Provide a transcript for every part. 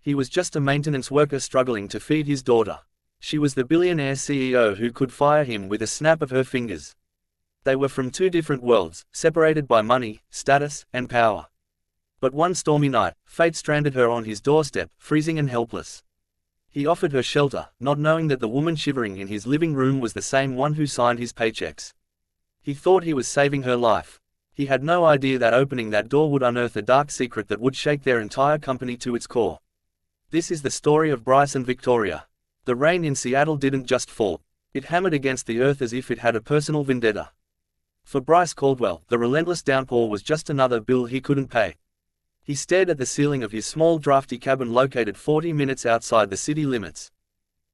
He was just a maintenance worker struggling to feed his daughter. She was the billionaire CEO who could fire him with a snap of her fingers. They were from two different worlds, separated by money, status, and power. But one stormy night, fate stranded her on his doorstep, freezing and helpless. He offered her shelter, not knowing that the woman shivering in his living room was the same one who signed his paychecks. He thought he was saving her life. He had no idea that opening that door would unearth a dark secret that would shake their entire company to its core. This is the story of Bryce and Victoria. The rain in Seattle didn't just fall. It hammered against the earth as if it had a personal vendetta. For Bryce Caldwell, the relentless downpour was just another bill he couldn't pay. He stared at the ceiling of his small drafty cabin located 40 minutes outside the city limits.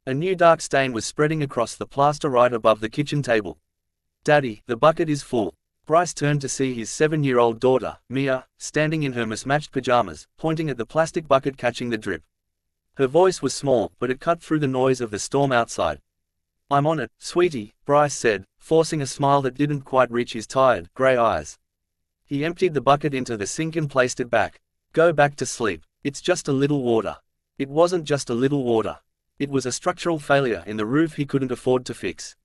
A new dark stain was spreading across the plaster right above the kitchen table. "Daddy, the bucket is full." Bryce turned to see his 7-year-old daughter, Mia, standing in her mismatched pajamas, pointing at the plastic bucket catching the drip. Her voice was small, but it cut through the noise of the storm outside. "I'm on it, sweetie," Bryce said, forcing a smile that didn't quite reach his tired, grey eyes. He emptied the bucket into the sink and placed it back. "Go back to sleep. It's just a little water." It wasn't just a little water. It was a structural failure in the roof he couldn't afford to fix.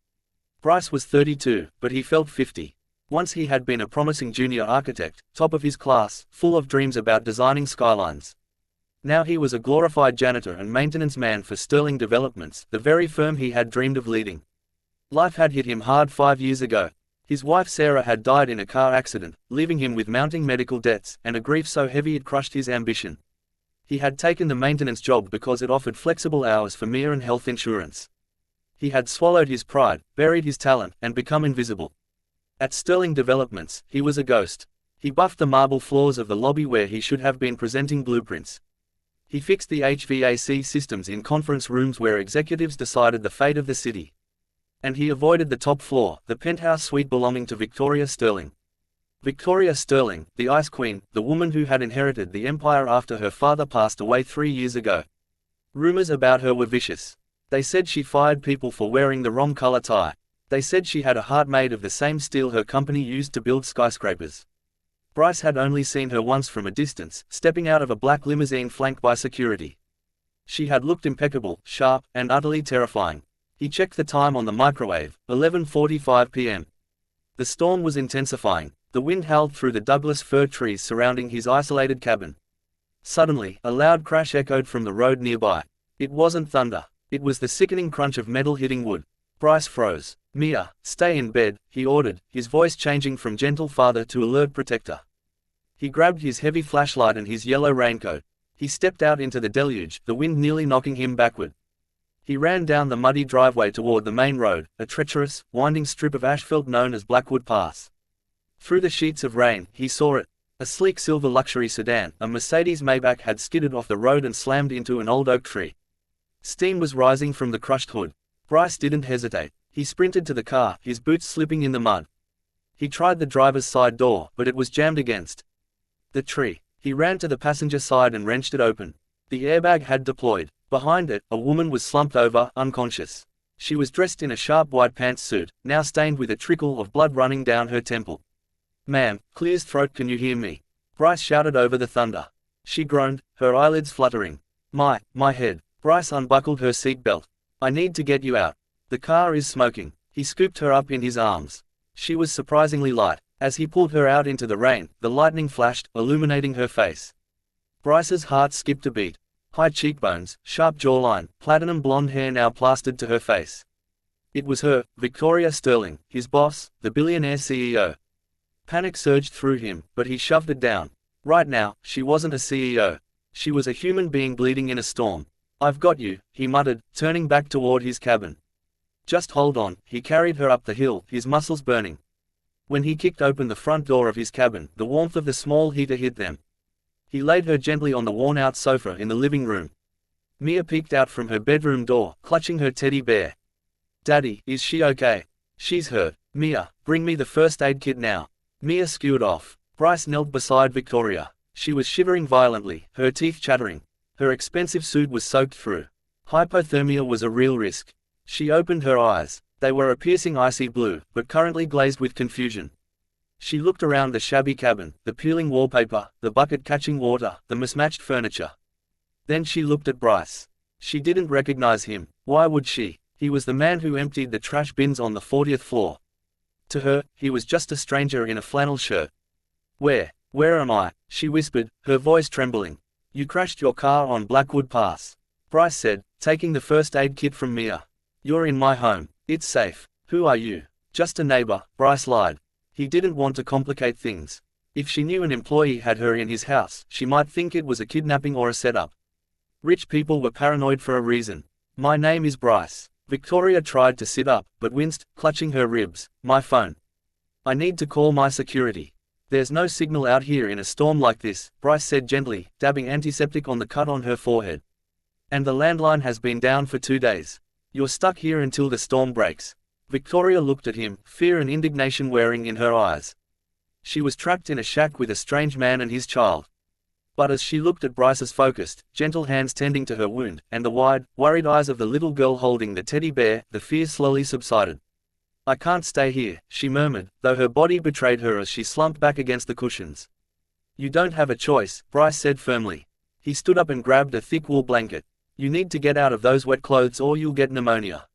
Bryce was 32, but he felt 50. Once he had been a promising junior architect, top of his class, full of dreams about designing skylines. Now he was a glorified janitor and maintenance man for Sterling Developments, the very firm he had dreamed of leading. Life had hit him hard 5 years ago. His wife Sarah had died in a car accident, leaving him with mounting medical debts and a grief so heavy it crushed his ambition. He had taken the maintenance job because it offered flexible hours for Mia and health insurance. He had swallowed his pride, buried his talent, and become invisible. At Sterling Developments, he was a ghost. He buffed the marble floors of the lobby where he should have been presenting blueprints. He fixed the HVAC systems in conference rooms where executives decided the fate of the city. And he avoided the top floor, the penthouse suite belonging to Victoria Sterling. Victoria Sterling, the Ice Queen, the woman who had inherited the empire after her father passed away 3 years ago. Rumors about her were vicious. They said she fired people for wearing the wrong color tie. They said she had a heart made of the same steel her company used to build skyscrapers. Bryce had only seen her once from a distance, stepping out of a black limousine flanked by security. She had looked impeccable, sharp, and utterly terrifying. He checked the time on the microwave, 11:45 p.m. The storm was intensifying. The wind howled through the Douglas fir trees surrounding his isolated cabin. Suddenly, a loud crash echoed from the road nearby. It wasn't thunder. It was the sickening crunch of metal hitting wood. Bryce froze. "Mia, stay in bed," he ordered, his voice changing from gentle father to alert protector. He grabbed his heavy flashlight and his yellow raincoat. He stepped out into the deluge, the wind nearly knocking him backward. He ran down the muddy driveway toward the main road, a treacherous, winding strip of asphalt known as Blackwood Pass. Through the sheets of rain, he saw it. A sleek silver luxury sedan, a Mercedes Maybach, had skidded off the road and slammed into an old oak tree. Steam was rising from the crushed hood. Bryce didn't hesitate. He sprinted to the car, his boots slipping in the mud. He tried the driver's side door, but it was jammed against the tree. He ran to the passenger side and wrenched it open. The airbag had deployed. Behind it, a woman was slumped over, unconscious. She was dressed in a sharp white pantsuit, now stained with a trickle of blood running down her temple. "Ma'am, clear as throat, can you hear me?" Bryce shouted over the thunder. She groaned, her eyelids fluttering. My head." Bryce unbuckled her seat belt. "I need to get you out. The car is smoking." He scooped her up in his arms. She was surprisingly light. As he pulled her out into the rain, the lightning flashed, illuminating her face. Bryce's heart skipped a beat. High cheekbones, sharp jawline, platinum blonde hair now plastered to her face. It was her, Victoria Sterling, his boss, the billionaire CEO. Panic surged through him, but he shoved it down. Right now, she wasn't a CEO. She was a human being bleeding in a storm. "I've got you," he muttered, turning back toward his cabin. "Just hold on." He carried her up the hill, his muscles burning. When he kicked open the front door of his cabin, the warmth of the small heater hit them. He laid her gently on the worn-out sofa in the living room. Mia peeked out from her bedroom door, clutching her teddy bear. "Daddy, is she okay?" "She's hurt. Mia, bring me the first aid kit now." Mia skewered off. Bryce knelt beside Victoria. She was shivering violently, her teeth chattering. Her expensive suit was soaked through. Hypothermia was a real risk. She opened her eyes. They were a piercing icy blue, but currently glazed with confusion. She looked around the shabby cabin, the peeling wallpaper, the bucket catching water, the mismatched furniture. Then she looked at Bryce. She didn't recognize him. Why would she? He was the man who emptied the trash bins on the 40th floor. To her, he was just a stranger in a flannel shirt. Where am I? She whispered, her voice trembling. You crashed your car on Blackwood Pass. Bryce said, taking the first aid kit from Mia. You're in my home. It's safe. Who are you? Just a neighbor, Bryce lied. He didn't want to complicate things. If she knew an employee had her in his house, she might think it was a kidnapping or a setup. Rich people were paranoid for a reason. My name is Bryce. Victoria tried to sit up, but winced, clutching her ribs. My phone. I need to call my security. There's no signal out here in a storm like this, Bryce said gently, dabbing antiseptic on the cut on her forehead. And the landline has been down for 2 days. You're stuck here until the storm breaks. Victoria looked at him, fear and indignation wearing in her eyes. She was trapped in a shack with a strange man and his child. But as she looked at Bryce's focused, gentle hands tending to her wound, and the wide, worried eyes of the little girl holding the teddy bear, the fear slowly subsided. I can't stay here, she murmured, though her body betrayed her as she slumped back against the cushions. You don't have a choice, Bryce said firmly. He stood up and grabbed a thick wool blanket. You need to get out of those wet clothes or you'll get pneumonia.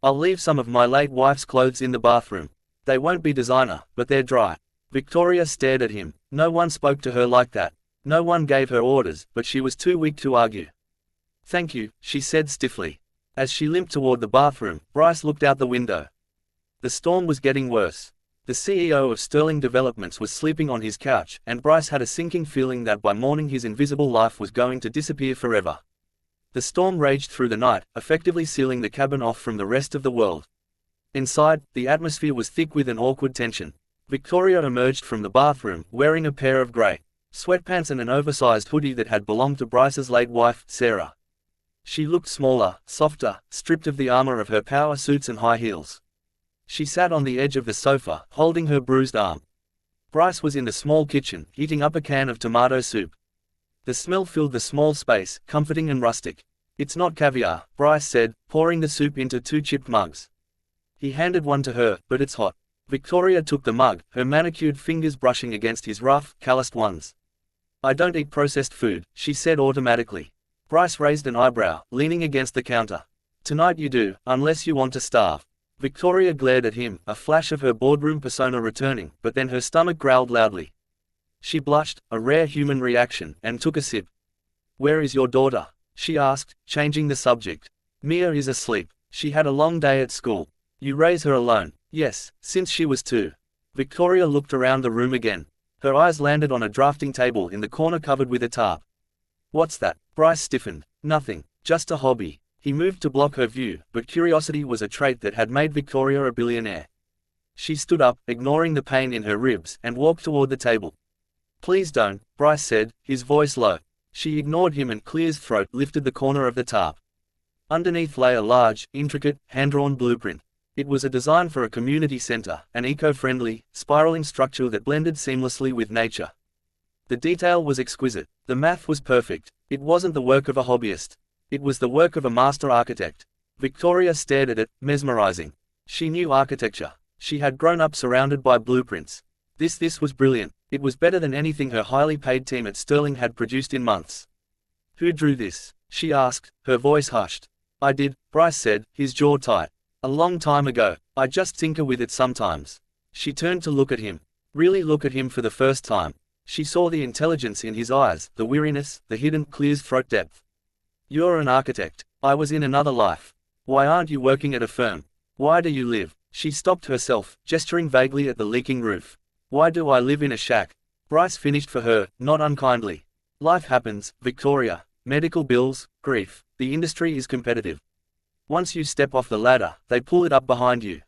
I'll leave some of my late wife's clothes in the bathroom. They won't be designer, but they're dry. Victoria stared at him. No one spoke to her like that. No one gave her orders, but she was too weak to argue. Thank you, she said stiffly. As she limped toward the bathroom, Bryce looked out the window. The storm was getting worse. The CEO of Sterling Developments was sleeping on his couch, and Bryce had a sinking feeling that by morning his invisible life was going to disappear forever. The storm raged through the night, effectively sealing the cabin off from the rest of the world. Inside, the atmosphere was thick with an awkward tension. Victoria emerged from the bathroom, wearing a pair of grey sweatpants and an oversized hoodie that had belonged to Bryce's late wife, Sarah. She looked smaller, softer, stripped of the armor of her power suits and high heels. She sat on the edge of the sofa, holding her bruised arm. Bryce was in the small kitchen, heating up a can of tomato soup. The smell filled the small space, comforting and rustic. It's not caviar, Bryce said, pouring the soup into 2 chipped mugs. He handed one to her, but it's hot. Victoria took the mug, her manicured fingers brushing against his rough, calloused ones. I don't eat processed food, she said automatically. Bryce raised an eyebrow, leaning against the counter. Tonight you do, unless you want to starve. Victoria glared at him, a flash of her boardroom persona returning, but then her stomach growled loudly. She blushed, a rare human reaction, and took a sip. Where is your daughter? She asked, changing the subject. Mia is asleep. She had a long day at school. You raise her alone? Yes, since she was 2. Victoria looked around the room again. Her eyes landed on a drafting table in the corner covered with a tarp. What's that? Bryce stiffened. Nothing, just a hobby. He moved to block her view, but curiosity was a trait that had made Victoria a billionaire. She stood up, ignoring the pain in her ribs, and walked toward the table. Please don't, Bryce said, his voice low. She ignored him and Clear's throat lifted the corner of the tarp. Underneath lay a large, intricate, hand-drawn blueprint. It was a design for a community center, an eco-friendly, spiraling structure that blended seamlessly with nature. The detail was exquisite. The math was perfect. It wasn't the work of a hobbyist. It was the work of a master architect. Victoria stared at it, mesmerizing. She knew architecture. She had grown up surrounded by blueprints. This was brilliant. It was better than anything her highly paid team at Sterling had produced in months. Who drew this? She asked, her voice hushed. I did, Bryce said, his jaw tight. A long time ago. I just tinker with it sometimes. She turned to look at him. Really look at him for the first time. She saw the intelligence in his eyes, the weariness, the hidden Clear's throat depth. You're an architect. I was in another life. Why aren't you working at a firm? Why do you live? She stopped herself, gesturing vaguely at the leaking roof. Why do I live in a shack? Bryce finished for her, not unkindly. Life happens, Victoria. Medical bills, grief. The industry is competitive. Once you step off the ladder, they pull it up behind you.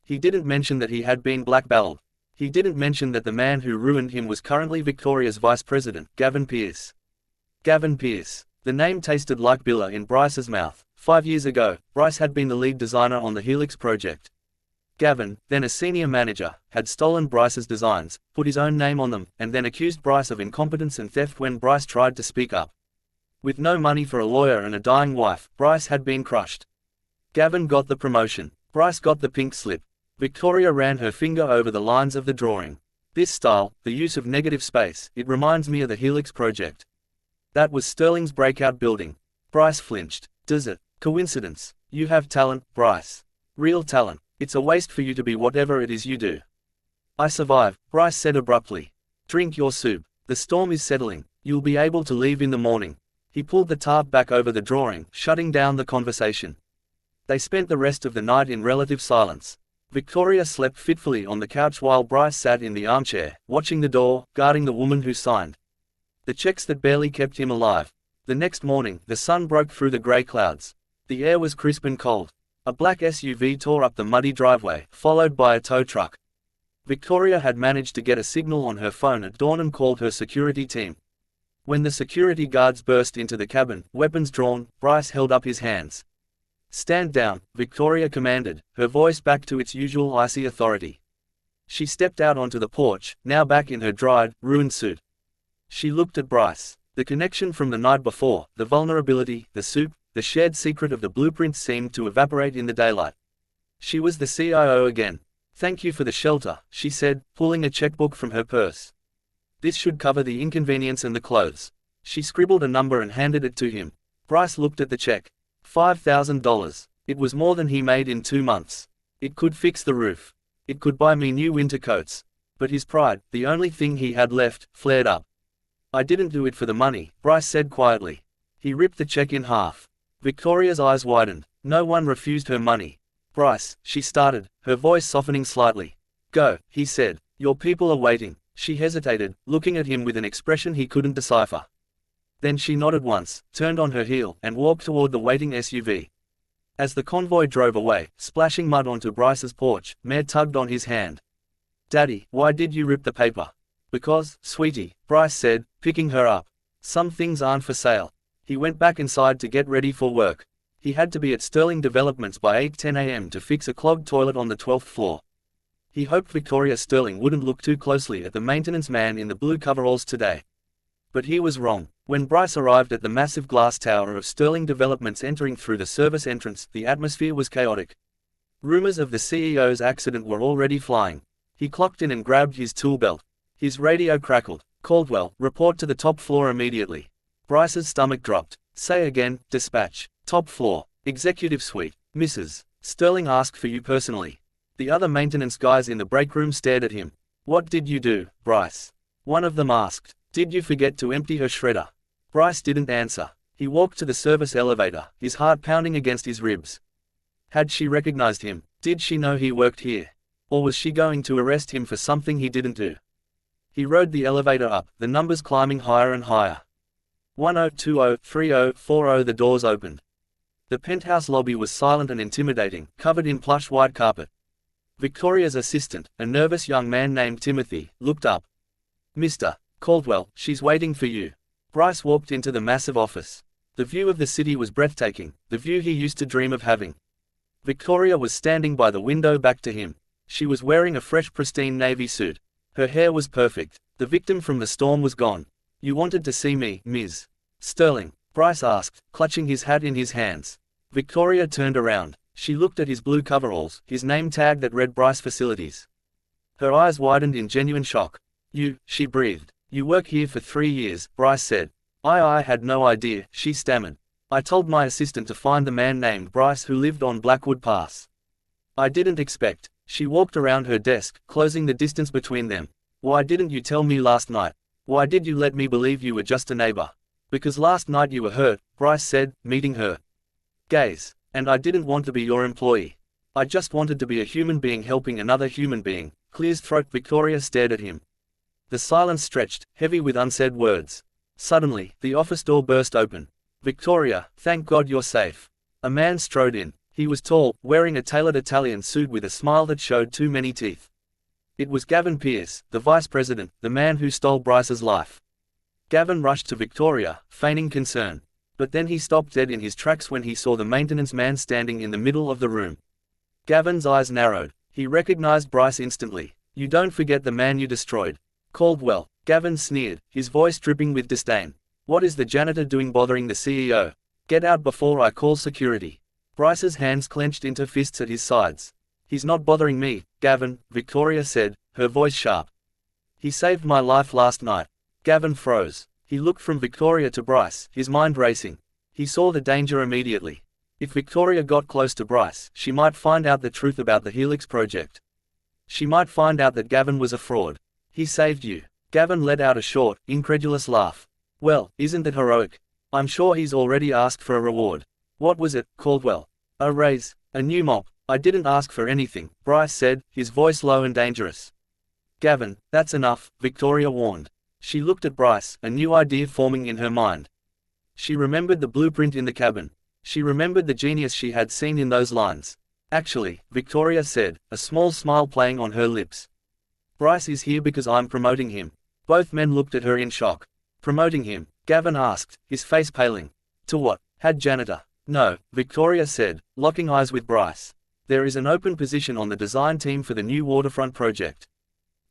He didn't mention that he had been blackballed. He didn't mention that the man who ruined him was currently Victoria's vice president, Gavin Pearce. Gavin Pearce. The name tasted like Billa in Bryce's mouth. 5 years ago, Bryce had been the lead designer on the Helix project. Gavin, then a senior manager, had stolen Bryce's designs, put his own name on them, and then accused Bryce of incompetence and theft when Bryce tried to speak up. With no money for a lawyer and a dying wife, Bryce had been crushed. Gavin got the promotion. Bryce got the pink slip. Victoria ran her finger over the lines of the drawing. This style, the use of negative space, it reminds me of the Helix project. That was Sterling's breakout building. Bryce flinched. Does it? Coincidence. You have talent, Bryce. Real talent. It's a waste for you to be whatever it is you do. I survive, Bryce said abruptly. Drink your soup. The storm is settling. You'll be able to leave in the morning. He pulled the tarp back over the drawing, shutting down the conversation. They spent the rest of the night in relative silence. Victoria slept fitfully on the couch while Bryce sat in the armchair, watching the door, guarding the woman who signed the checks that barely kept him alive. The next morning, the sun broke through the grey clouds. The air was crisp and cold. A black SUV tore up the muddy driveway, followed by a tow truck. Victoria had managed to get a signal on her phone at dawn and called her security team. When the security guards burst into the cabin, weapons drawn, Bryce held up his hands. Stand down, Victoria commanded, her voice back to its usual icy authority. She stepped out onto the porch, now back in her dried, ruined suit. She looked at Bryce. The connection from the night before, the vulnerability, the soup, the shared secret of the blueprints seemed to evaporate in the daylight. She was the CIO again. Thank you for the shelter, she said, pulling a checkbook from her purse. This should cover the inconvenience and the clothes. She scribbled a number and handed it to him. Bryce looked at the check. $5,000. It was more than he made in 2 months. It could fix the roof. It could buy me new winter coats. But his pride, the only thing he had left, flared up. I didn't do it for the money, Bryce said quietly. He ripped the check in half. Victoria's eyes widened. No one refused her money. Bryce, she started, her voice softening slightly. Go, he said. Your people are waiting. She hesitated, looking at him with an expression he couldn't decipher. Then she nodded once, turned on her heel, and walked toward the waiting SUV. As the convoy drove away, splashing mud onto Bryce's porch, Mare tugged on his hand. Daddy, why did you rip the paper? Because, sweetie, Bryce said, picking her up. Some things aren't for sale. He went back inside to get ready for work. He had to be at Sterling Developments by 8:10 a.m. to fix a clogged toilet on the 12th floor. He hoped Victoria Sterling wouldn't look too closely at the maintenance man in the blue coveralls today. But he was wrong. When Bryce arrived at the massive glass tower of Sterling Developments entering through the service entrance, the atmosphere was chaotic. Rumors of the CEO's accident were already flying. He clocked in and grabbed his tool belt. His radio crackled. Caldwell, report to the top floor immediately. Bryce's stomach dropped. Say again, dispatch. Top floor. Executive suite. Mrs. Sterling asked for you personally. The other maintenance guys in the break room stared at him. What did you do, Bryce? One of them asked. Did you forget to empty her shredder? Bryce didn't answer. He walked to the service elevator, his heart pounding against his ribs. Had she recognized him? Did she know he worked here? Or was she going to arrest him for something he didn't do? He rode the elevator up, the numbers climbing higher and higher. 10, 20, 30, 40. The doors opened. The penthouse lobby was silent and intimidating, covered in plush white carpet. Victoria's assistant, a nervous young man named Timothy, looked up. Mr. Caldwell, she's waiting for you. Bryce walked into the massive office. The view of the city was breathtaking, the view he used to dream of having. Victoria was standing by the window back to him. She was wearing a fresh pristine navy suit. Her hair was perfect. The victim from the storm was gone. You wanted to see me, Ms. Sterling? Bryce asked, clutching his hat in his hands. Victoria turned around. She looked at his blue coveralls, his name tag that read Bryce Facilities. Her eyes widened in genuine shock. You, she breathed. You work here for 3 years, Bryce said. I had no idea, she stammered. I told my assistant to find the man named Bryce who lived on Blackwood Pass. I didn't expect. She walked around her desk, closing the distance between them. Why didn't you tell me last night? Why did you let me believe you were just a neighbor? Because last night you were hurt, Bryce said, meeting her gaze. And I didn't want to be your employee. I just wanted to be a human being helping another human being. Clear's throat. Victoria stared at him. The silence stretched, heavy with unsaid words. Suddenly, the office door burst open. Victoria, thank God you're safe. A man strode in. He was tall, wearing a tailored Italian suit with a smile that showed too many teeth. It was Gavin Pierce, the vice president, the man who stole Bryce's life. Gavin rushed to Victoria, feigning concern. But then he stopped dead in his tracks when he saw the maintenance man standing in the middle of the room. Gavin's eyes narrowed. He recognized Bryce instantly. You don't forget the man you destroyed. Caldwell. Gavin sneered, his voice dripping with disdain. What is the janitor doing bothering the CEO? Get out before I call security. Bryce's hands clenched into fists at his sides. He's not bothering me, Gavin, Victoria said, her voice sharp. He saved my life last night. Gavin froze. He looked from Victoria to Bryce, his mind racing. He saw the danger immediately. If Victoria got close to Bryce, she might find out the truth about the Helix project. She might find out that Gavin was a fraud. He saved you. Gavin let out a short, incredulous laugh. Well, isn't that heroic? I'm sure he's already asked for a reward. What was it, Caldwell? A raise, a new mop. I didn't ask for anything, Bryce said, his voice low and dangerous. Gavin, that's enough, Victoria warned. She looked at Bryce, a new idea forming in her mind. She remembered the blueprint in the cabin. She remembered the genius she had seen in those lines. Actually, Victoria said, a small smile playing on her lips. Bryce is here because I'm promoting him. Both men looked at her in shock. Promoting him? Gavin asked, his face paling. To what? Head janitor. No, Victoria said, locking eyes with Bryce. There is an open position on the design team for the new waterfront project.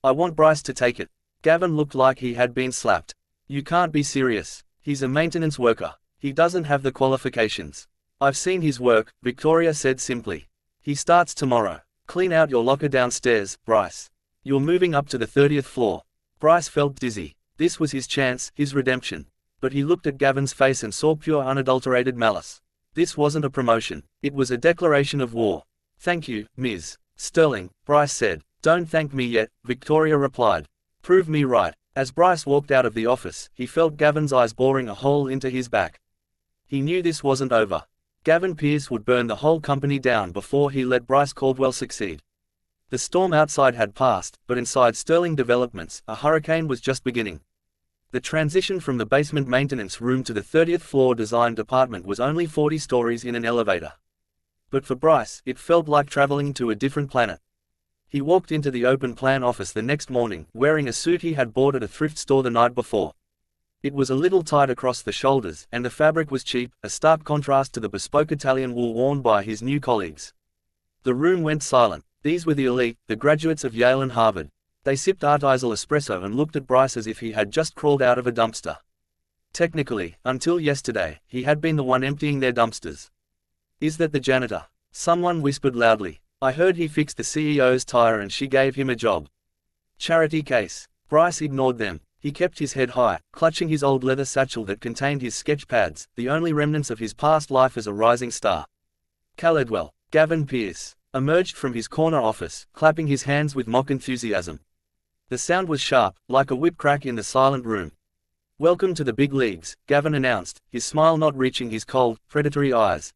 I want Bryce to take it. Gavin looked like he had been slapped. You can't be serious. He's a maintenance worker. He doesn't have the qualifications. I've seen his work, Victoria said simply. He starts tomorrow. Clean out your locker downstairs, Bryce. You're moving up to the 30th floor. Bryce felt dizzy. This was his chance, his redemption. But he looked at Gavin's face and saw pure unadulterated malice. This wasn't a promotion. It was a declaration of war. Thank you, Ms. Sterling, Bryce said. Don't thank me yet, Victoria replied. Prove me right. As Bryce walked out of the office, he felt Gavin's eyes boring a hole into his back. He knew this wasn't over. Gavin Pearce would burn the whole company down before he let Bryce Caldwell succeed. The storm outside had passed, but inside Sterling Developments, a hurricane was just beginning. The transition from the basement maintenance room to the 30th floor design department was only 40 stories in an elevator. But for Bryce, it felt like traveling to a different planet. He walked into the open plan office the next morning, wearing a suit he had bought at a thrift store the night before. It was a little tight across the shoulders, and the fabric was cheap, a stark contrast to the bespoke Italian wool worn by his new colleagues. The room went silent. These were the elite, the graduates of Yale and Harvard. They sipped artisanal espresso and looked at Bryce as if he had just crawled out of a dumpster. Technically, until yesterday, he had been the one emptying their dumpsters. Is that the janitor? Someone whispered loudly. I heard he fixed the CEO's tire and she gave him a job. Charity case. Bryce ignored them. He kept his head high, clutching his old leather satchel that contained his sketch pads, the only remnants of his past life as a rising star. Caldwell, Gavin Pearce, emerged from his corner office, clapping his hands with mock enthusiasm. The sound was sharp, like a whip crack in the silent room. Welcome to the big leagues, Gavin announced, his smile not reaching his cold, predatory eyes.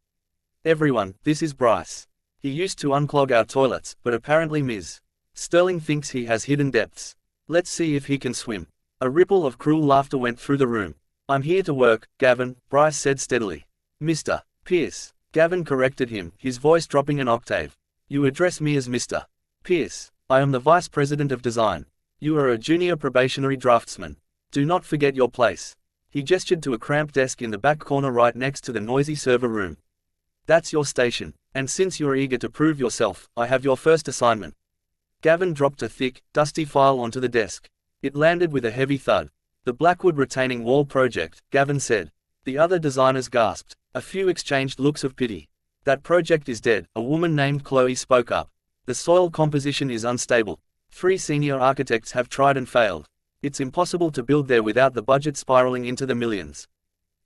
Everyone, this is Bryce. He used to unclog our toilets, but apparently Ms. Sterling thinks he has hidden depths. Let's see if he can swim. A ripple of cruel laughter went through the room. I'm here to work, Gavin, Bryce said steadily. Mr. Pearce. Gavin corrected him, his voice dropping an octave. You address me as Mr. Pearce. I am the Vice President of Design. You are a junior probationary draftsman. Do not forget your place. He gestured to a cramped desk in the back corner right next to the noisy server room. That's your station, and since you're eager to prove yourself, I have your first assignment. Gavin dropped a thick, dusty file onto the desk. It landed with a heavy thud. The Blackwood retaining wall project, Gavin said. The other designers gasped. A few exchanged looks of pity. That project is dead, a woman named Chloe spoke up. The soil composition is unstable. 3 senior architects have tried and failed. It's impossible to build there without the budget spiraling into the millions.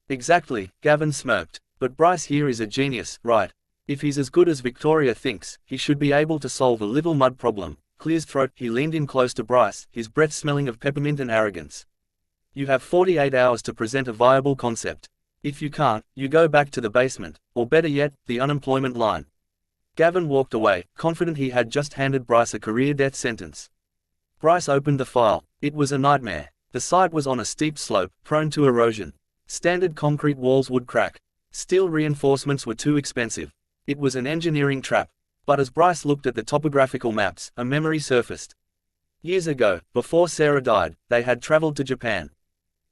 Exactly, Gavin smirked. But Bryce here is a genius, right? If he's as good as Victoria thinks, he should be able to solve a little mud problem. Clear's throat, he leaned in close to Bryce, his breath smelling of peppermint and arrogance. You have 48 hours to present a viable concept. If you can't, you go back to the basement, or better yet, the unemployment line. Gavin walked away, confident he had just handed Bryce a career death sentence. Bryce opened the file. It was a nightmare. The site was on a steep slope, prone to erosion. Standard concrete walls would crack. Steel reinforcements were too expensive. It was an engineering trap. But as Bryce looked at the topographical maps, a memory surfaced. Years ago, before Sarah died, they had traveled to Japan.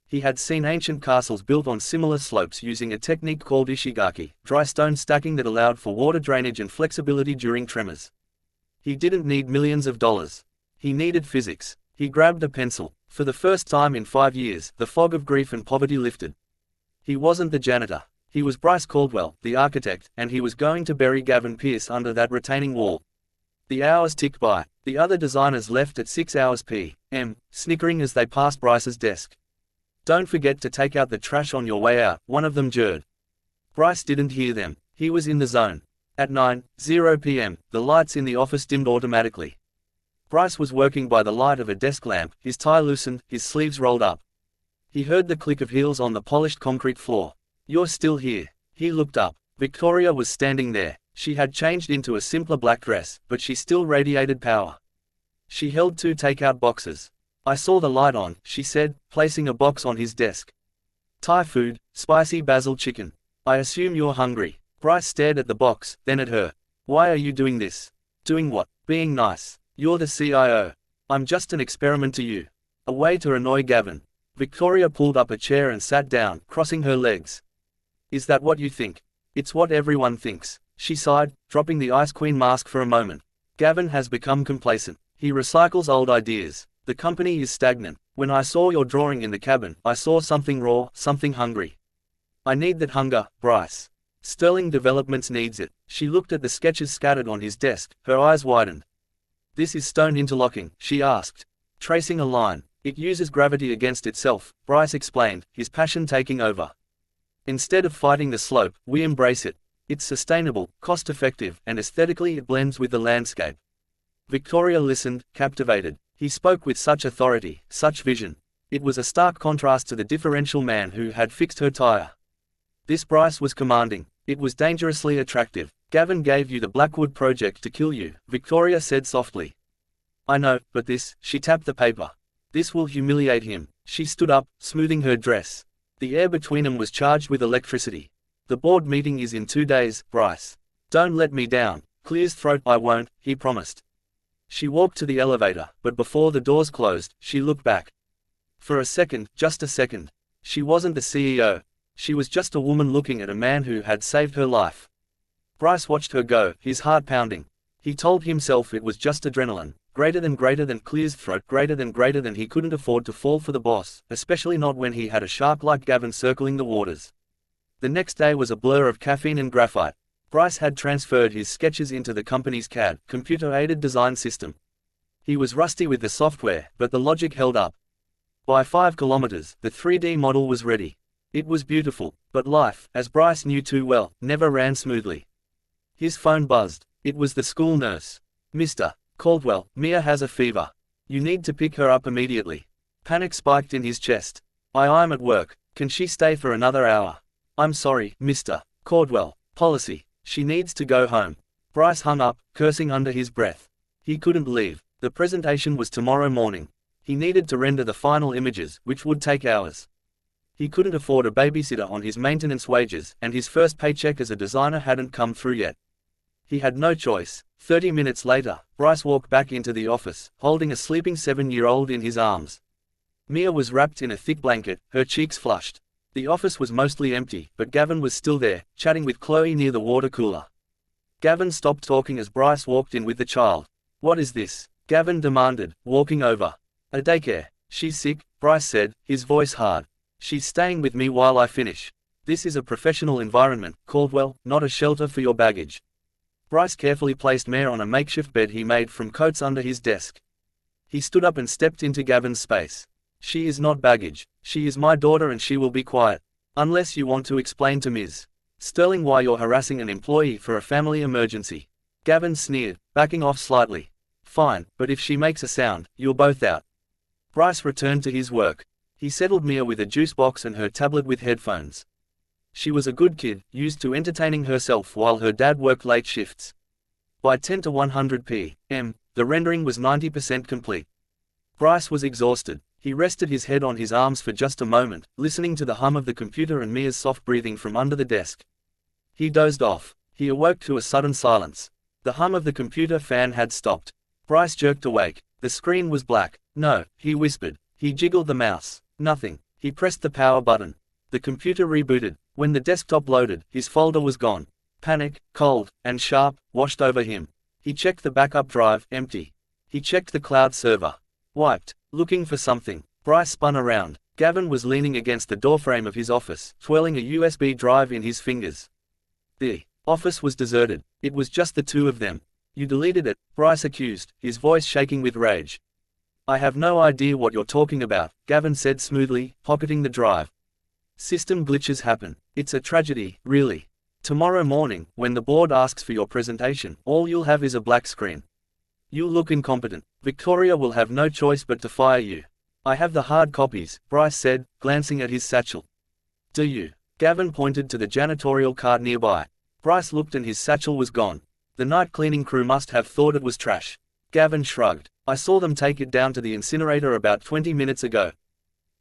He had seen ancient castles built on similar slopes using a technique called ishigaki, dry stone stacking that allowed for water drainage and flexibility during tremors. He didn't need millions of dollars. He needed physics. He grabbed a pencil. For the first time in 5 years, the fog of grief and poverty lifted. He wasn't the janitor. He was Bryce Caldwell, the architect, and he was going to bury Gavin Pearce under that retaining wall. The hours ticked by. The other designers left at 6 hours p.m., snickering as they passed Bryce's desk. Don't forget to take out the trash on your way out, one of them jeered. Bryce didn't hear them. He was in the zone. At 9:00 p.m., the lights in the office dimmed automatically. Bryce was working by the light of a desk lamp, his tie loosened, his sleeves rolled up. He heard the click of heels on the polished concrete floor. "You're still here." He looked up. Victoria was standing there. She had changed into a simpler black dress, but she still radiated power. She held 2 takeout boxes. "I saw the light on," she said, placing a box on his desk. "Thai food, spicy basil chicken. I assume you're hungry." Bryce stared at the box, then at her. "Why are you doing this?" "Doing what?" "Being nice. You're the CIO. I'm just an experiment to you." A way to annoy Gavin. Victoria pulled up a chair and sat down, crossing her legs. "Is that what you think?" "It's what everyone thinks," she sighed, dropping the Ice Queen mask for a moment. Gavin has become complacent. He recycles old ideas. The company is stagnant. "When I saw your drawing in the cabin, I saw something raw, something hungry. I need that hunger, Bryce. Sterling Developments needs it." She looked at the sketches scattered on his desk, her eyes widened. "This is stone interlocking," she asked. "Tracing a line. It uses gravity against itself," Bryce explained, his passion taking over. "Instead of fighting the slope, we embrace it. It's sustainable, cost-effective, and aesthetically it blends with the landscape." Victoria listened, captivated. He spoke with such authority, such vision. It was a stark contrast to the differential man who had fixed her tire. This Bryce was commanding. It was dangerously attractive. "Gavin gave you the Blackwood project to kill you," Victoria said softly. "I know, but this," she tapped the paper. "This will humiliate him." She stood up, smoothing her dress. The air between them was charged with electricity. "The board meeting is in 2 days, Bryce. Don't let me down." Clear's throat. "I won't," he promised. She walked to the elevator, but before the doors closed, she looked back. For a second, just a second. She wasn't the CEO. She was just a woman looking at a man who had saved her life. Bryce watched her go, his heart pounding. He told himself it was just adrenaline, greater than Clear's throat, greater than he couldn't afford to fall for the boss, especially not when he had a shark like Gavin circling the waters. The next day was a blur of caffeine and graphite. Bryce had transferred his sketches into the company's CAD, computer-aided design system. He was rusty with the software, but the logic held up. By 5 kilometers, the 3D model was ready. It was beautiful, but life, as Bryce knew too well, never ran smoothly. His phone buzzed. It was the school nurse. "Mr. Caldwell, Mia has a fever. You need to pick her up immediately." Panic spiked in his chest. I'm at work. Can she stay for another hour?" "I'm sorry, Mr. Caldwell. Policy. She needs to go home." Bryce hung up, cursing under his breath. He couldn't leave. The presentation was tomorrow morning. He needed to render the final images, which would take hours. He couldn't afford a babysitter on his maintenance wages, and his first paycheck as a designer hadn't come through yet. He had no choice. 30 minutes later, Bryce walked back into the office, holding a sleeping 7-year-old in his arms. Mia was wrapped in a thick blanket, her cheeks flushed. The office was mostly empty, but Gavin was still there, chatting with Chloe near the water cooler. Gavin stopped talking as Bryce walked in with the child. "What is this?" Gavin demanded, walking over. "A daycare. She's sick," Bryce said, his voice hard. "She's staying with me while I finish. This is a professional environment, Caldwell, not a shelter for your baggage." Bryce carefully placed Mare on a makeshift bed he made from coats under his desk. He stood up and stepped into Gavin's space. "She is not baggage. She is my daughter and she will be quiet. Unless you want to explain to Ms. Sterling why you're harassing an employee for a family emergency." Gavin sneered, backing off slightly. "Fine, but if she makes a sound, you're both out." Bryce returned to his work. He settled Mia with a juice box and her tablet with headphones. She was a good kid, used to entertaining herself while her dad worked late shifts. By 10 to 100 p.m., the rendering was 90% complete. Bryce was exhausted. He rested his head on his arms for just a moment, listening to the hum of the computer and Mia's soft breathing from under the desk. He dozed off. He awoke to a sudden silence. The hum of the computer fan had stopped. Bryce jerked awake. The screen was black. "No," he whispered. He jiggled the mouse. Nothing. He pressed the power button. The computer rebooted. When the desktop loaded, his folder was gone. Panic, cold, and sharp, washed over him. He checked the backup drive, empty. He checked the cloud server. Wiped. Looking for something. Bryce spun around. Gavin was leaning against the doorframe of his office, twirling a USB drive in his fingers. The office was deserted. It was just the two of them. "You deleted it," Bryce accused, his voice shaking with rage. I have no idea what you're talking about, Gavin said smoothly, pocketing the drive. System glitches happen. It's a tragedy, really. Tomorrow morning, when the board asks for your presentation, all you'll have is a black screen. You'll look incompetent. Victoria will have no choice but to fire you. I have the hard copies, Bryce said, glancing at his satchel. Do you? Gavin pointed to the janitorial cart nearby. Bryce looked and his satchel was gone. The night cleaning crew must have thought it was trash. Gavin shrugged. I saw them take it down to the incinerator about 20 minutes ago.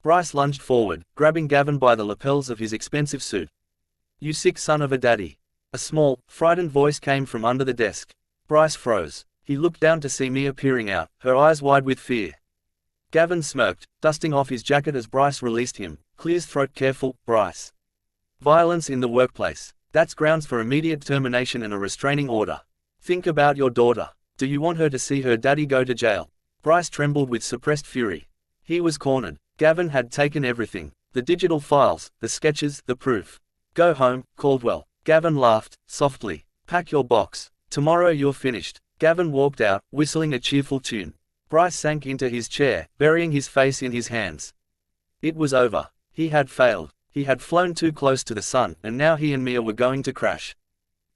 Bryce lunged forward, grabbing Gavin by the lapels of his expensive suit. You sick son of a daddy. A small, frightened voice came from under the desk. Bryce froze. He looked down to see Mia peering out, her eyes wide with fear. Gavin smirked, dusting off his jacket as Bryce released him. Clear his throat. Careful, Bryce. Violence in the workplace. That's grounds for immediate termination and a restraining order. Think about your daughter. Do you want her to see her daddy go to jail? Bryce trembled with suppressed fury. He was cornered. Gavin had taken everything. The digital files, the sketches, the proof. Go home, Caldwell. Gavin laughed, softly. Pack your box. Tomorrow you're finished. Gavin walked out, whistling a cheerful tune. Bryce sank into his chair, burying his face in his hands. It was over. He had failed. He had flown too close to the sun, and now he and Mia were going to crash.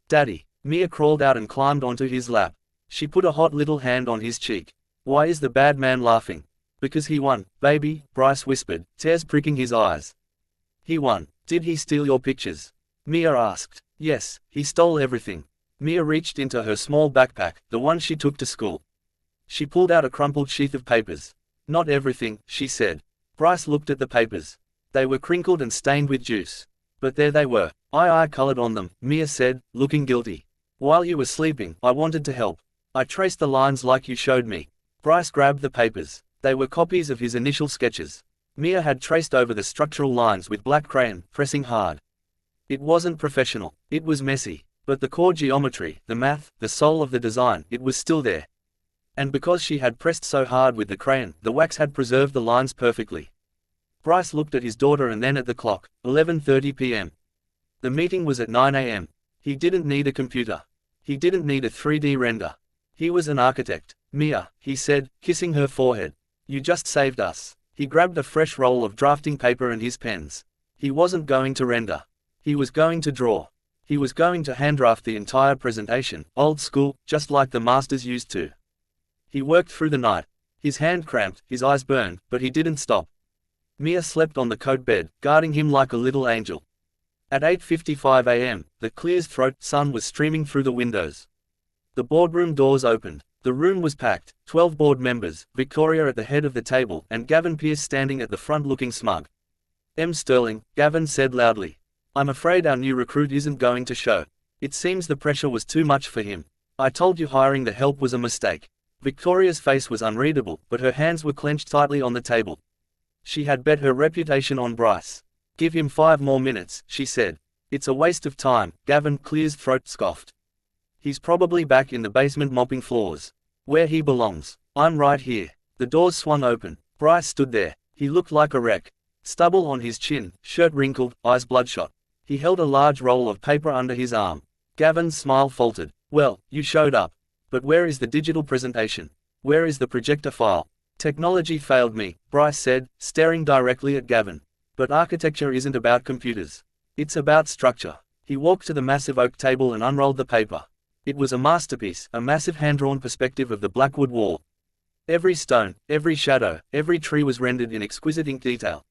Daddy. Mia crawled out and climbed onto his lap. She put a hot little hand on his cheek. Why is the bad man laughing? Because he won, baby, Bryce whispered, tears pricking his eyes. He won. Did he steal your pictures? Mia asked. Yes, he stole everything. Mia reached into her small backpack, the one she took to school. She pulled out a crumpled sheath of papers. Not everything, she said. Bryce looked at the papers. They were crinkled and stained with juice. But there they were. I colored on them, Mia said, looking guilty. While you were sleeping, I wanted to help. I traced the lines like you showed me. Bryce grabbed the papers. They were copies of his initial sketches. Mia had traced over the structural lines with black crayon, pressing hard. It wasn't professional. It was messy. But the core geometry, the math, the soul of the design, it was still there. And because she had pressed so hard with the crayon, the wax had preserved the lines perfectly. Bryce looked at his daughter and then at the clock. 11:30 p.m. The meeting was at 9 a.m. He didn't need a computer. He didn't need a 3D render. He was an architect. Mia, he said, kissing her forehead. You just saved us. He grabbed a fresh roll of drafting paper and his pens. He wasn't going to render. He was going to draw. He was going to handdraft the entire presentation, old school, just like the masters used to. He worked through the night. His hand cramped, his eyes burned, but he didn't stop. Mia slept on the coat bed, guarding him like a little angel. At 8:55 a.m., the clear-throat sun was streaming through the windows. The boardroom doors opened. The room was packed, 12 board members, Victoria at the head of the table, and Gavin Pearce standing at the front looking smug. M. Sterling, Gavin said loudly. I'm afraid our new recruit isn't going to show. It seems the pressure was too much for him. I told you hiring the help was a mistake. Victoria's face was unreadable, but her hands were clenched tightly on the table. She had bet her reputation on Bryce. Give him 5 more minutes, she said. It's a waste of time, Gavin Clear's throat scoffed. He's probably back in the basement mopping floors. Where he belongs. I'm right here. The doors swung open. Bryce stood there. He looked like a wreck. Stubble on his chin, shirt wrinkled, eyes bloodshot. He held a large roll of paper under his arm. Gavin's smile faltered. Well, you showed up. But where is the digital presentation? Where is the projector file? Technology failed me, Bryce said, staring directly at Gavin. But architecture isn't about computers. It's about structure. He walked to the massive oak table and unrolled the paper. It was a masterpiece, a massive hand-drawn perspective of the Blackwood Wall. Every stone, every shadow, every tree was rendered in exquisite ink detail.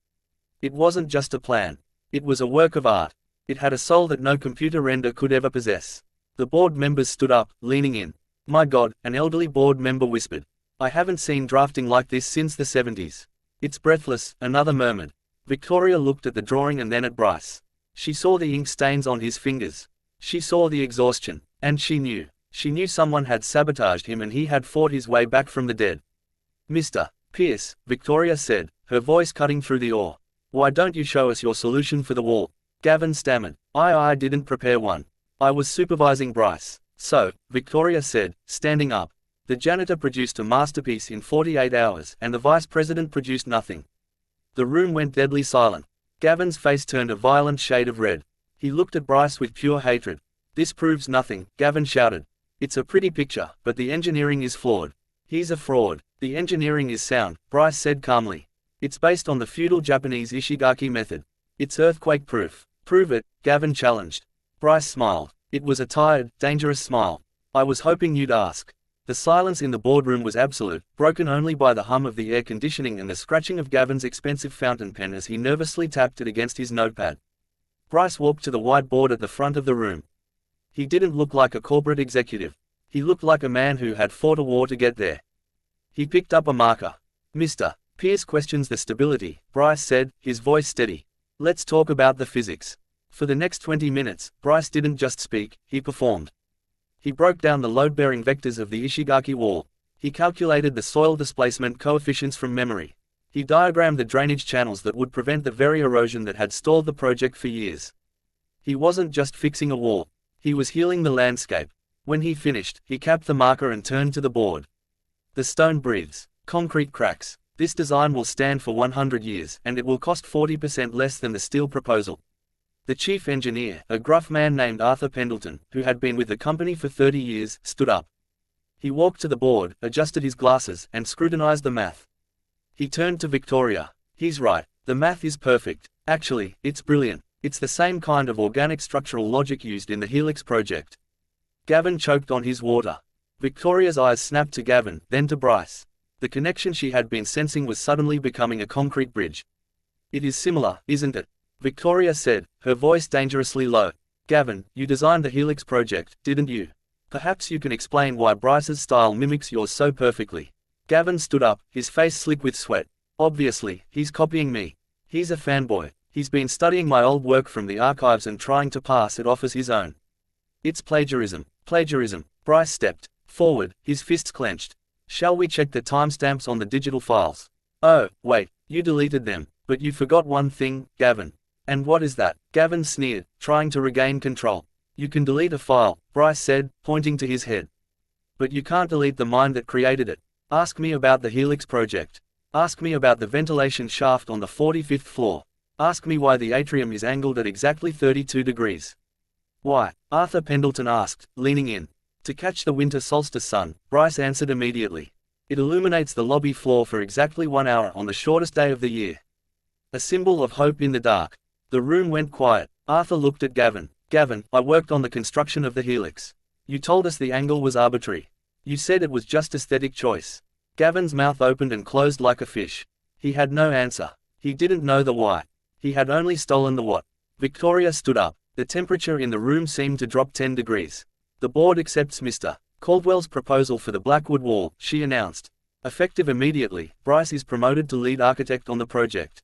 It wasn't just a plan. It was a work of art. It had a soul that no computer render could ever possess. The board members stood up, leaning in. My God, an elderly board member whispered. I haven't seen drafting like this since the 70s. It's breathless, another murmured. Victoria looked at the drawing and then at Bryce. She saw the ink stains on his fingers. She saw the exhaustion. And she knew. She knew someone had sabotaged him and he had fought his way back from the dead. Mr. Pearce, Victoria said, her voice cutting through the awe. Why don't you show us your solution for the wall? Gavin stammered. I didn't prepare one. I was supervising Bryce. So, Victoria said, standing up. The janitor produced a masterpiece in 48 hours and the vice president produced nothing. The room went deadly silent. Gavin's face turned a violent shade of red. He looked at Bryce with pure hatred. This proves nothing, Gavin shouted. It's a pretty picture, but the engineering is flawed. He's a fraud. The engineering is sound, Bryce said calmly. It's based on the feudal Japanese Ishigaki method. It's earthquake-proof. Prove it, Gavin challenged. Bryce smiled. It was a tired, dangerous smile. I was hoping you'd ask. The silence in the boardroom was absolute, broken only by the hum of the air conditioning and the scratching of Gavin's expensive fountain pen as he nervously tapped it against his notepad. Bryce walked to the whiteboard at the front of the room. He didn't look like a corporate executive. He looked like a man who had fought a war to get there. He picked up a marker. Mr. Pierce questions the stability, Bryce said, his voice steady. Let's talk about the physics. For the next 20 minutes, Bryce didn't just speak, he performed. He broke down the load-bearing vectors of the Ishigaki wall. He calculated the soil displacement coefficients from memory. He diagrammed the drainage channels that would prevent the very erosion that had stalled the project for years. He wasn't just fixing a wall. He was healing the landscape. When he finished, he capped the marker and turned to the board. The stone breathes. Concrete cracks. This design will stand for 100 years, and it will cost 40% less than the steel proposal. The chief engineer, a gruff man named Arthur Pendleton, who had been with the company for 30 years, stood up. He walked to the board, adjusted his glasses, and scrutinized the math. He turned to Victoria. He's right. The math is perfect. Actually, it's brilliant. It's the same kind of organic structural logic used in the Helix project. Gavin choked on his water. Victoria's eyes snapped to Gavin, then to Bryce. The connection she had been sensing was suddenly becoming a concrete bridge. It is similar, isn't it? Victoria said, her voice dangerously low. Gavin, you designed the Helix project, didn't you? Perhaps you can explain why Bryce's style mimics yours so perfectly. Gavin stood up, his face slick with sweat. Obviously, he's copying me. He's a fanboy. He's been studying my old work from the archives and trying to pass it off as his own. It's plagiarism. Plagiarism. Bryce stepped forward, his fists clenched. Shall we check the timestamps on the digital files? Oh, wait, you deleted them, but you forgot one thing, Gavin. And what is that? Gavin sneered, trying to regain control. You can delete a file, Bryce said, pointing to his head. But you can't delete the mind that created it. Ask me about the Helix project. Ask me about the ventilation shaft on the 45th floor. Ask me why the atrium is angled at exactly 32 degrees. Why? Arthur Pendleton asked, leaning in. To catch the winter solstice sun, Bryce answered immediately. It illuminates the lobby floor for exactly 1 hour on the shortest day of the year. A symbol of hope in the dark. The room went quiet. Arthur looked at Gavin. Gavin, I worked on the construction of the Helix. You told us the angle was arbitrary. You said it was just aesthetic choice. Gavin's mouth opened and closed like a fish. He had no answer. He didn't know the why. He had only stolen the what. Victoria stood up. The temperature in the room seemed to drop 10 degrees. The board accepts Mr. Caldwell's proposal for the Blackwood Wall, she announced. Effective immediately, Bryce is promoted to lead architect on the project.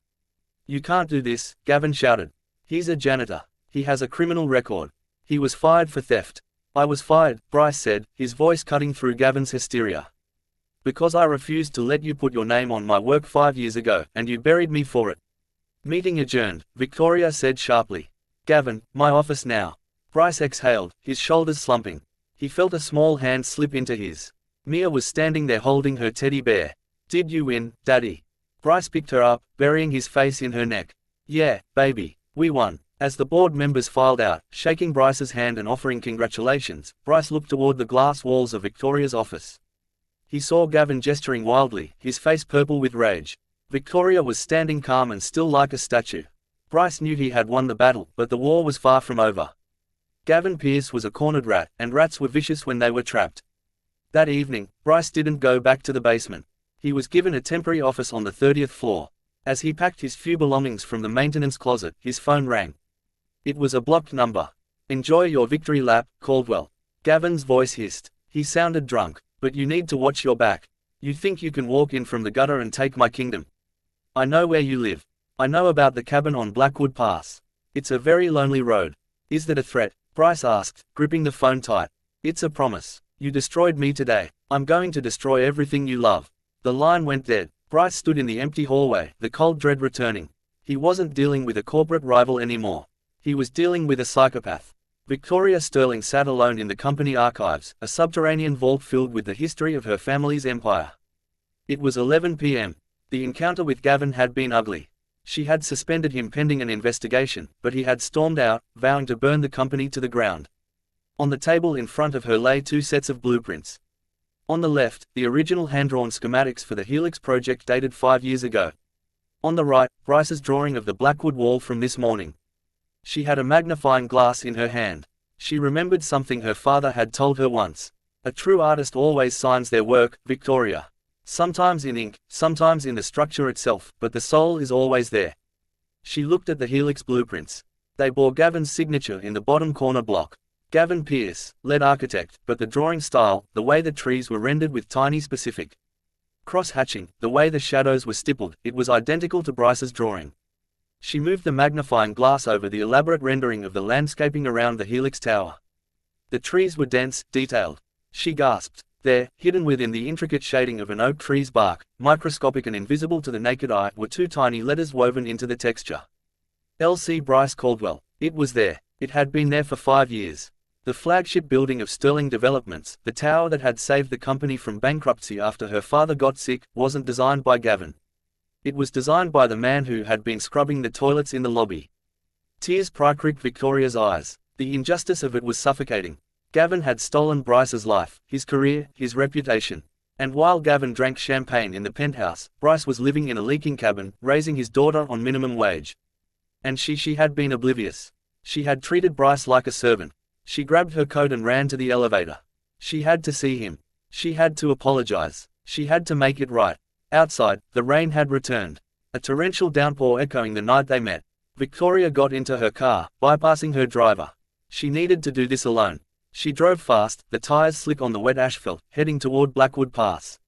You can't do this, Gavin shouted. He's a janitor. He has a criminal record. He was fired for theft. I was fired, Bryce said, his voice cutting through Gavin's hysteria. Because I refused to let you put your name on my work 5 years ago, and you buried me for it. Meeting adjourned, Victoria said sharply. Gavin, my office now. Bryce exhaled, his shoulders slumping. He felt a small hand slip into his. Mia was standing there holding her teddy bear. Did you win, Daddy? Bryce picked her up, burying his face in her neck. Yeah, baby, we won. As the board members filed out, shaking Bryce's hand and offering congratulations, Bryce looked toward the glass walls of Victoria's office. He saw Gavin gesturing wildly, his face purple with rage. Victoria was standing calm and still like a statue. Bryce knew he had won the battle, but the war was far from over. Gavin Pierce was a cornered rat, and rats were vicious when they were trapped. That evening, Bryce didn't go back to the basement. He was given a temporary office on the 30th floor. As he packed his few belongings from the maintenance closet, his phone rang. It was a blocked number. Enjoy your victory lap, Caldwell. Gavin's voice hissed. He sounded drunk. But you need to watch your back. You think you can walk in from the gutter and take my kingdom. I know where you live. I know about the cabin on Blackwood Pass. It's a very lonely road. Is that a threat? Bryce asked, gripping the phone tight. It's a promise. You destroyed me today. I'm going to destroy everything you love. The line went dead. Bryce stood in the empty hallway, the cold dread returning. He wasn't dealing with a corporate rival anymore. He was dealing with a psychopath. Victoria Sterling sat alone in the company archives, a subterranean vault filled with the history of her family's empire. It was 11 p.m. The encounter with Gavin had been ugly. She had suspended him pending an investigation, but he had stormed out, vowing to burn the company to the ground. On the table in front of her lay 2 sets of blueprints. On the left, the original hand-drawn schematics for the Helix project dated 5 years ago. On the right, Bryce's drawing of the Blackwood wall from this morning. She had a magnifying glass in her hand. She remembered something her father had told her once. A true artist always signs their work, Victoria. Sometimes in ink, sometimes in the structure itself, but the soul is always there. She looked at the Helix blueprints. They bore Gavin's signature in the bottom corner block. Gavin Pearce, lead architect, but the drawing style, the way the trees were rendered with tiny specific cross-hatching, the way the shadows were stippled, it was identical to Bryce's drawing. She moved the magnifying glass over the elaborate rendering of the landscaping around the Helix Tower. The trees were dense, detailed. She gasped. There, hidden within the intricate shading of an oak tree's bark, microscopic and invisible to the naked eye, were 2 tiny letters woven into the texture. L.C. Bryce Caldwell. It was there. It had been there for 5 years. The flagship building of Sterling Developments, the tower that had saved the company from bankruptcy after her father got sick, wasn't designed by Gavin. It was designed by the man who had been scrubbing the toilets in the lobby. Tears pricked Victoria's eyes. The injustice of it was suffocating. Gavin had stolen Bryce's life, his career, his reputation. And while Gavin drank champagne in the penthouse, Bryce was living in a leaking cabin, raising his daughter on minimum wage. And she had been oblivious. She had treated Bryce like a servant. She grabbed her coat and ran to the elevator. She had to see him. She had to apologize. She had to make it right. Outside, the rain had returned. A torrential downpour echoing the night they met. Victoria got into her car, bypassing her driver. She needed to do this alone. She drove fast, the tires slick on the wet asphalt, heading toward Blackwood Pass.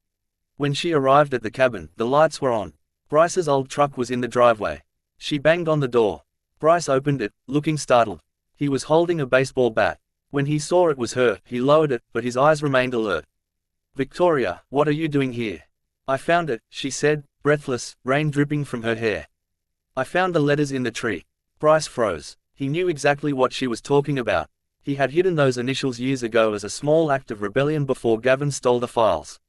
When she arrived at the cabin, the lights were on. Bryce's old truck was in the driveway. She banged on the door. Bryce opened it, looking startled. He was holding a baseball bat. When he saw it was her, he lowered it, but his eyes remained alert. "Victoria, what are you doing here?" "I found it," she said, breathless, rain dripping from her hair. "I found the letters in the tree." Bryce froze. He knew exactly what she was talking about. He had hidden those initials years ago as a small act of rebellion before Gavin stole the files.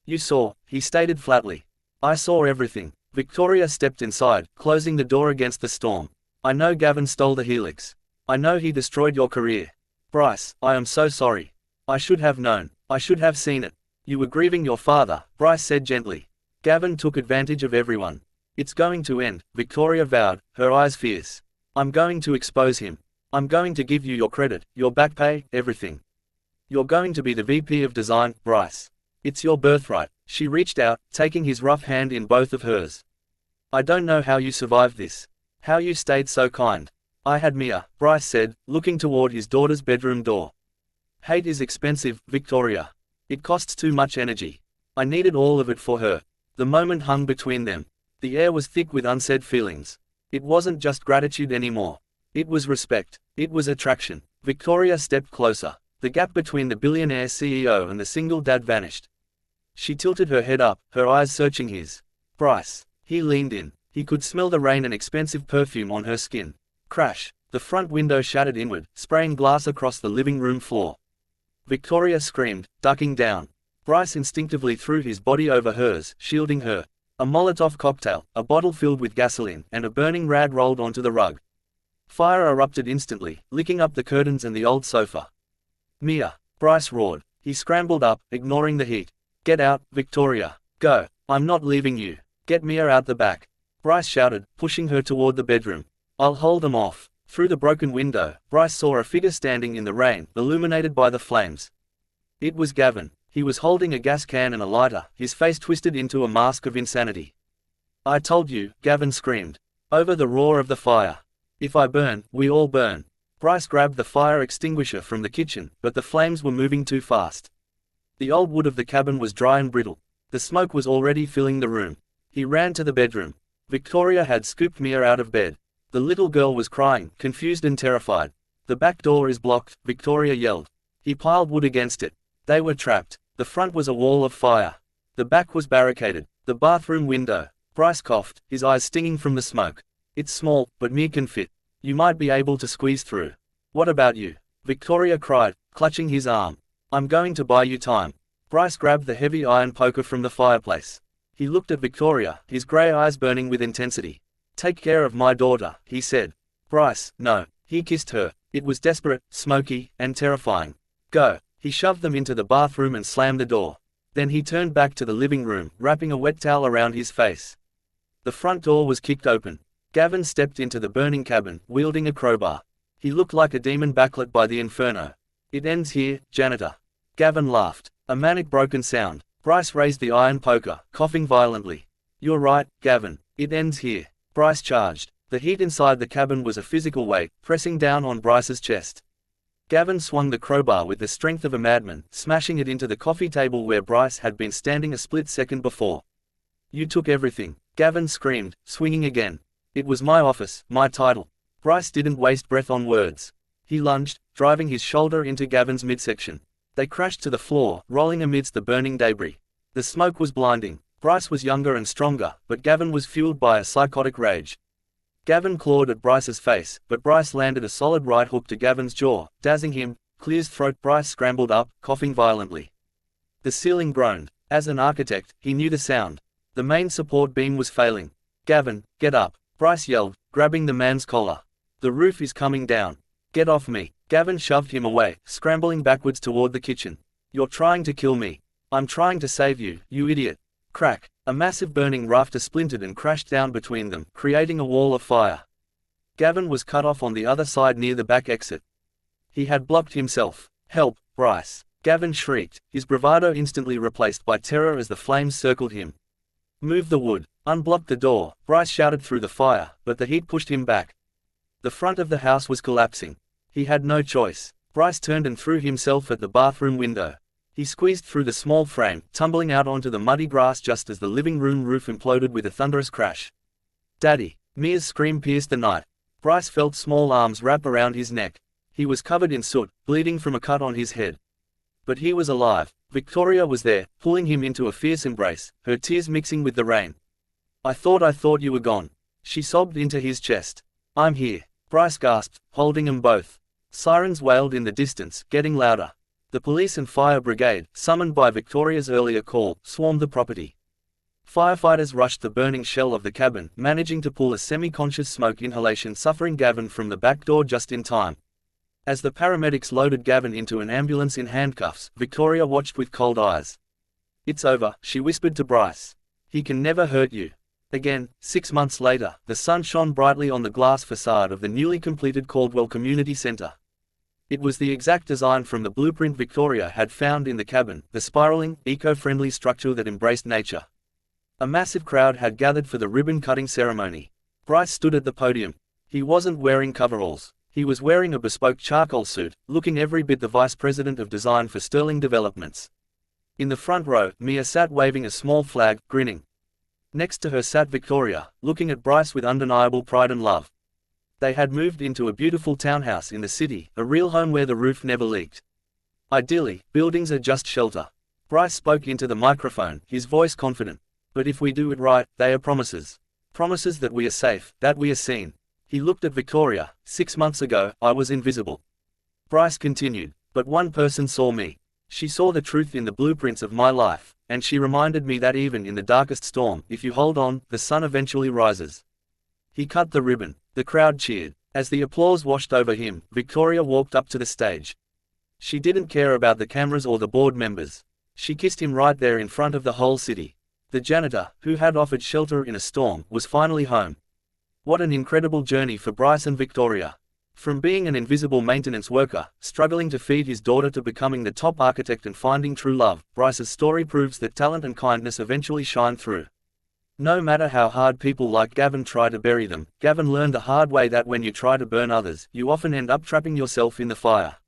"You saw," he stated flatly. "I saw everything." Victoria stepped inside, closing the door against the storm. "I know Gavin stole the Helix. I know he destroyed your career. Bryce, I am so sorry. I should have known. I should have seen it. You were grieving your father," Bryce said gently. "Gavin took advantage of everyone. It's going to end," Victoria vowed, her eyes fierce. "I'm going to expose him. I'm going to give you your credit, your back pay, everything. You're going to be the VP of design, Bryce. It's your birthright." She reached out, taking his rough hand in both of hers. "I don't know how you survived this. How you stayed so kind." "I had Mia," Bryce said, looking toward his daughter's bedroom door. "Hate is expensive, Victoria. It costs too much energy. I needed all of it for her." The moment hung between them. The air was thick with unsaid feelings. It wasn't just gratitude anymore. It was respect. It was attraction. Victoria stepped closer. The gap between the billionaire CEO and the single dad vanished. She tilted her head up, her eyes searching his. "Bryce." He leaned in. He could smell the rain and expensive perfume on her skin. Crash. The front window shattered inward, spraying glass across the living room floor. Victoria screamed, ducking down. Bryce instinctively threw his body over hers, shielding her. A Molotov cocktail, a bottle filled with gasoline, and a burning rag rolled onto the rug. Fire erupted instantly, licking up the curtains and the old sofa. "Mia!" Bryce roared. He scrambled up, ignoring the heat. "Get out, Victoria. Go. I'm not leaving you. Get Mia out the back." Bryce shouted, pushing her toward the bedroom. "I'll hold them off." Through the broken window, Bryce saw a figure standing in the rain, illuminated by the flames. It was Gavin. He was holding a gas can and a lighter, his face twisted into a mask of insanity. "I told you," Gavin screamed. Over the roar of the fire. "If I burn, we all burn." Bryce grabbed the fire extinguisher from the kitchen, but the flames were moving too fast. The old wood of the cabin was dry and brittle. The smoke was already filling the room. He ran to the bedroom. Victoria had scooped Mia out of bed. The little girl was crying, confused and terrified. "The back door is blocked," Victoria yelled. He piled wood against it. They were trapped. The front was a wall of fire. The back was barricaded. The bathroom window. Bryce coughed, his eyes stinging from the smoke. "It's small, but Mia can fit. You might be able to squeeze through." "What about you?" Victoria cried, clutching his arm. "I'm going to buy you time." Bryce grabbed the heavy iron poker from the fireplace. He looked at Victoria, his grey eyes burning with intensity. "Take care of my daughter," he said. "Bryce, no." He kissed her. It was desperate, smoky, and terrifying. "Go." He shoved them into the bathroom and slammed the door. Then he turned back to the living room, wrapping a wet towel around his face. The front door was kicked open. Gavin stepped into the burning cabin, wielding a crowbar. He looked like a demon backlit by the inferno. "It ends here, janitor." Gavin laughed. A manic broken sound. Bryce raised the iron poker, coughing violently. "You're right, Gavin. It ends here." Bryce charged. The heat inside the cabin was a physical weight, pressing down on Bryce's chest. Gavin swung the crowbar with the strength of a madman, smashing it into the coffee table where Bryce had been standing a split second before. "You took everything," Gavin screamed, swinging again. "It was my office, my title." Bryce didn't waste breath on words. He lunged, driving his shoulder into Gavin's midsection. They crashed to the floor, rolling amidst the burning debris. The smoke was blinding. Bryce was younger and stronger, but Gavin was fueled by a psychotic rage. Gavin clawed at Bryce's face, but Bryce landed a solid right hook to Gavin's jaw, dazzing him. Clear his throat. Bryce scrambled up, coughing violently. The ceiling groaned. As an architect, he knew the sound. The main support beam was failing. "Gavin, get up," Bryce yelled, grabbing the man's collar. "The roof is coming down. Get off me." Gavin shoved him away, scrambling backwards toward the kitchen. "You're trying to kill me." "I'm trying to save you, you idiot." Crack! A massive burning rafter splintered and crashed down between them, creating a wall of fire. Gavin was cut off on the other side near the back exit. He had blocked himself. "Help, Bryce!" Gavin shrieked, his bravado instantly replaced by terror as the flames circled him. "Move the wood. Unblock the door," Bryce shouted through the fire, but the heat pushed him back. The front of the house was collapsing. He had no choice. Bryce turned and threw himself at the bathroom window. He squeezed through the small frame, tumbling out onto the muddy grass just as the living room roof imploded with a thunderous crash. "Daddy!" Mia's scream pierced the night. Bryce felt small arms wrap around his neck. He was covered in soot, bleeding from a cut on his head. But he was alive. Victoria was there, pulling him into a fierce embrace, her tears mixing with the rain. I thought you were gone." She sobbed into his chest. "I'm here," Bryce gasped, holding them both. Sirens wailed in the distance, getting louder. The police and fire brigade, summoned by Victoria's earlier call, swarmed the property. Firefighters rushed the burning shell of the cabin, managing to pull a semi-conscious smoke inhalation suffering Gavin from the back door just in time. As the paramedics loaded Gavin into an ambulance in handcuffs, Victoria watched with cold eyes. "It's over," she whispered to Bryce. "He can never hurt you." Again, 6 months later, the sun shone brightly on the glass facade of the newly completed Caldwell Community Center. It was the exact design from the blueprint Victoria had found in the cabin, the spiraling, eco-friendly structure that embraced nature. A massive crowd had gathered for the ribbon-cutting ceremony. Bryce stood at the podium. He wasn't wearing coveralls. He was wearing a bespoke charcoal suit, looking every bit the vice president of design for Sterling Developments. In the front row, Mia sat waving a small flag, grinning. Next to her sat Victoria, looking at Bryce with undeniable pride and love. They had moved into a beautiful townhouse in the city, a real home where the roof never leaked. Ideally, buildings are just shelter. Bryce spoke into the microphone, his voice confident. "But if we do it right, they are promises. Promises that we are safe, that we are seen." He looked at Victoria. 6 months ago, I was invisible. Bryce continued. "But one person saw me. She saw the truth in the blueprints of my life, and she reminded me that even in the darkest storm, if you hold on, the sun eventually rises." He cut the ribbon. The crowd cheered. As the applause washed over him, Victoria walked up to the stage. She didn't care about the cameras or the board members. She kissed him right there in front of the whole city. The janitor, who had offered shelter in a storm, was finally home. What an incredible journey for Bryce and Victoria. From being an invisible maintenance worker, struggling to feed his daughter to becoming the top architect and finding true love, Bryce's story proves that talent and kindness eventually shine through. No matter how hard people like Gavin try to bury them, Gavin learned the hard way that when you try to burn others, you often end up trapping yourself in the fire.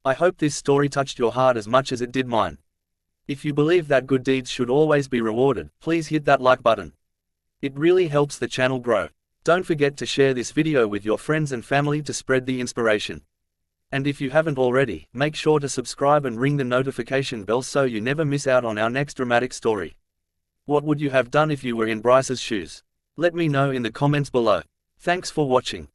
I hope this story touched your heart as much as it did mine. If you believe that good deeds should always be rewarded, please hit that like button. It really helps the channel grow. Don't forget to share this video with your friends and family to spread the inspiration. And if you haven't already, make sure to subscribe and ring the notification bell so you never miss out on our next dramatic story. What would you have done if you were in Bryce's shoes? Let me know in the comments below. Thanks for watching.